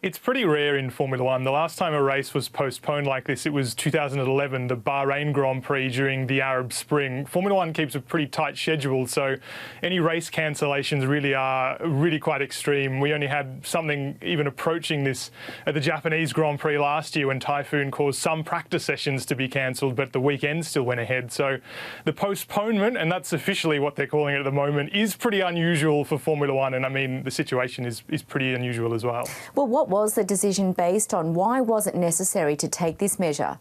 It's pretty rare in Formula One. The last time a race was postponed like this, it was 2011, the Bahrain Grand Prix during the Arab Spring. Formula One keeps a pretty tight schedule, so any race cancellations are quite extreme. We only had something even approaching this at the Japanese Grand Prix last year when typhoon caused some practice sessions to be cancelled, but the weekend still went ahead. So the postponement, and that's officially what they're calling it at the moment, is pretty unusual for Formula One, and I mean the situation is pretty unusual as well. Well, what was the decision based on? Why was it necessary to take this measure?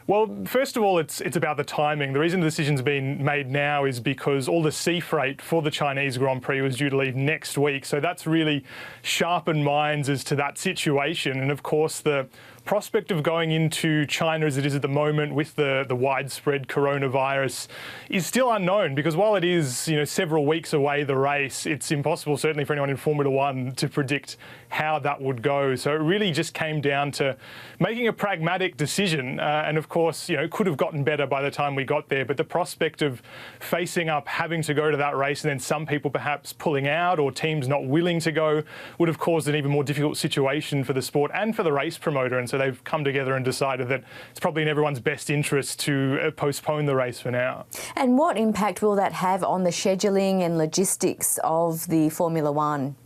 Well, first of all, it's about the timing. The reason the decision's been made now is because all the sea freight for the Chinese Grand Prix was due to leave next week. So that's really sharpened minds as to that situation. And of course, the prospect of going into China as it is at the moment with the widespread coronavirus is still unknown, because while it is several weeks away, the race, it's impossible, certainly for anyone in Formula One, to predict how that would go. So it really just came down to making a pragmatic decision, and of course it could have gotten better by the time we got there, but the prospect of facing up having to go to that race and then some people perhaps pulling out or teams not willing to go would have caused an even more difficult situation for the sport and for the race promoter. And so they've come together and decided that it's probably in everyone's best interest to postpone the race for now. And what impact will that have on the scheduling and logistics of the Formula One?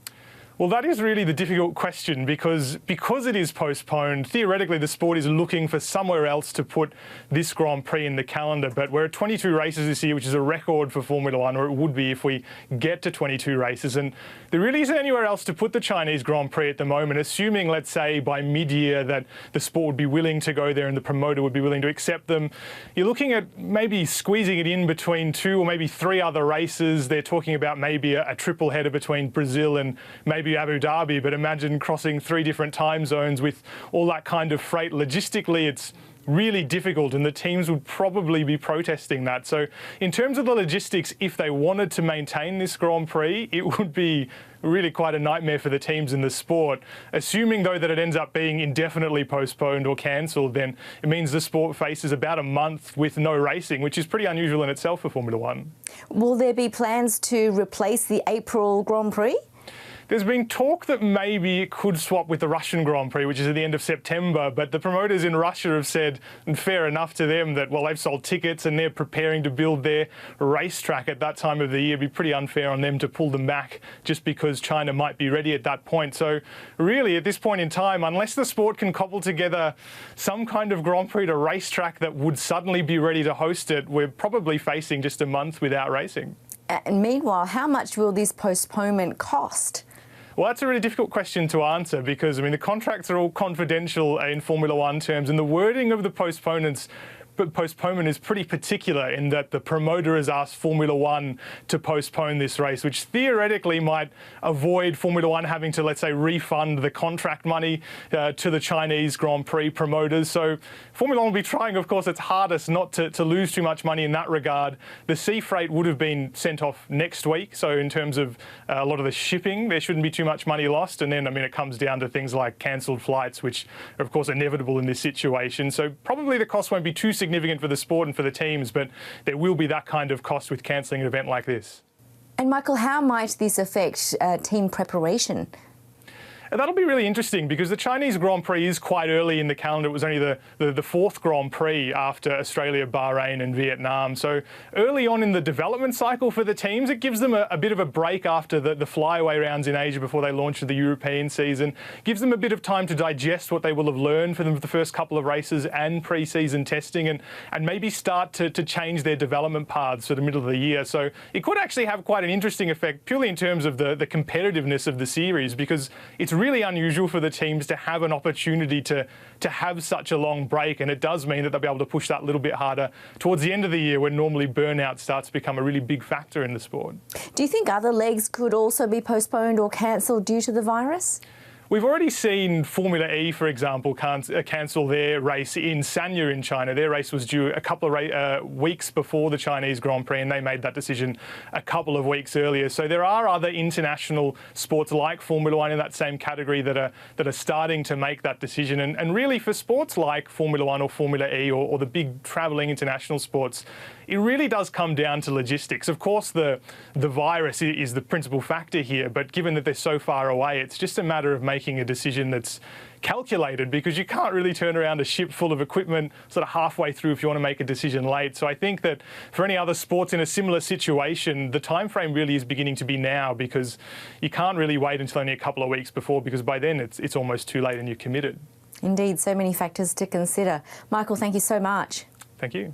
Well, that is really the difficult question, because it is postponed. Theoretically, the sport is looking for somewhere else to put this Grand Prix in the calendar, but we're at 22 races this year, which is a record for Formula One, or it would be if we get to 22 races, and there really isn't anywhere else to put the Chinese Grand Prix at the moment, assuming, let's say, by mid-year that the sport would be willing to go there and the promoter would be willing to accept them. You're looking at maybe squeezing it in between 2 or maybe 3 other races. They're talking about maybe a triple header between Brazil and maybe Abu Dhabi, but imagine crossing 3 different time zones with all that kind of freight. Logistically, it's really difficult, and the teams would probably be protesting that. So in terms of the logistics, if they wanted to maintain this Grand Prix, it would be really quite a nightmare for the teams in the sport. Assuming, though, that it ends up being indefinitely postponed or cancelled, then it means the sport faces about a month with no racing, which is pretty unusual in itself for Formula One. Will there be plans to replace the April Grand Prix? There's been talk that maybe it could swap with the Russian Grand Prix, which is at the end of September, but the promoters in Russia have said, and fair enough to them, that, well, they've sold tickets and they're preparing to build their racetrack at that time of the year. It'd be pretty unfair on them to pull them back just because China might be ready at that point. So really, at this point in time, unless the sport can cobble together some kind of Grand Prix to racetrack that would suddenly be ready to host it, we're probably facing just a month without racing. And meanwhile, how much will this postponement cost? Well, that's a really difficult question to answer, because, I mean, the contracts are all confidential in Formula One terms, and the wording of the postponement is pretty particular in that the promoter has asked Formula One to postpone this race, which theoretically might avoid Formula One having to, let's say, refund the contract money to the Chinese Grand Prix promoters. So Formula One will be trying, of course, its hardest not to lose too much money in that regard. The sea freight would have been sent off next week, so in terms of a lot of the shipping, there shouldn't be too much money lost. And then, I mean, it comes down to things like cancelled flights, which are, of course, inevitable in this situation. So probably the cost won't be too significant for the sport and for the teams, but there will be that kind of cost with cancelling an event like this. And Michael, how might this affect team preparation? That'll be really interesting, because the Chinese Grand Prix is quite early in the calendar. It was only the 4th Grand Prix after Australia, Bahrain and Vietnam. So early on in the development cycle for the teams, it gives them a bit of a break after the flyaway rounds in Asia before they launch the European season. Gives them a bit of time to digest what they will have learned for the first couple of races and pre-season testing, and maybe start to change their development paths for the middle of the year. So it could actually have quite an interesting effect, purely in terms of the competitiveness of the series, because it's really unusual for the teams to have an opportunity to have such a long break, and it does mean that they'll be able to push that little bit harder towards the end of the year, when normally burnout starts to become a really big factor in the sport. Do you think other legs could also be postponed or cancelled due to the virus? We've already seen Formula E, for example, cancel their race in Sanya in China. Their race was due a couple of weeks before the Chinese Grand Prix, and they made that decision a couple of weeks earlier. So there are other international sports like Formula One in that same category that are starting to make that decision. And really, for sports like Formula One or Formula E or the big travelling international sports, it really does come down to logistics. Of course, the virus is the principal factor here, but given that they're so far away, it's just a matter of making making a decision that's calculated, because you can't really turn around a ship full of equipment sort of halfway through if you want to make a decision late. So I think that for any other sports in a similar situation, the time frame really is beginning to be now, because you can't really wait until only a couple of weeks before, because by then it's almost too late and you're committed. Indeed, so many factors to consider. Michael, thank you so much. Thank you.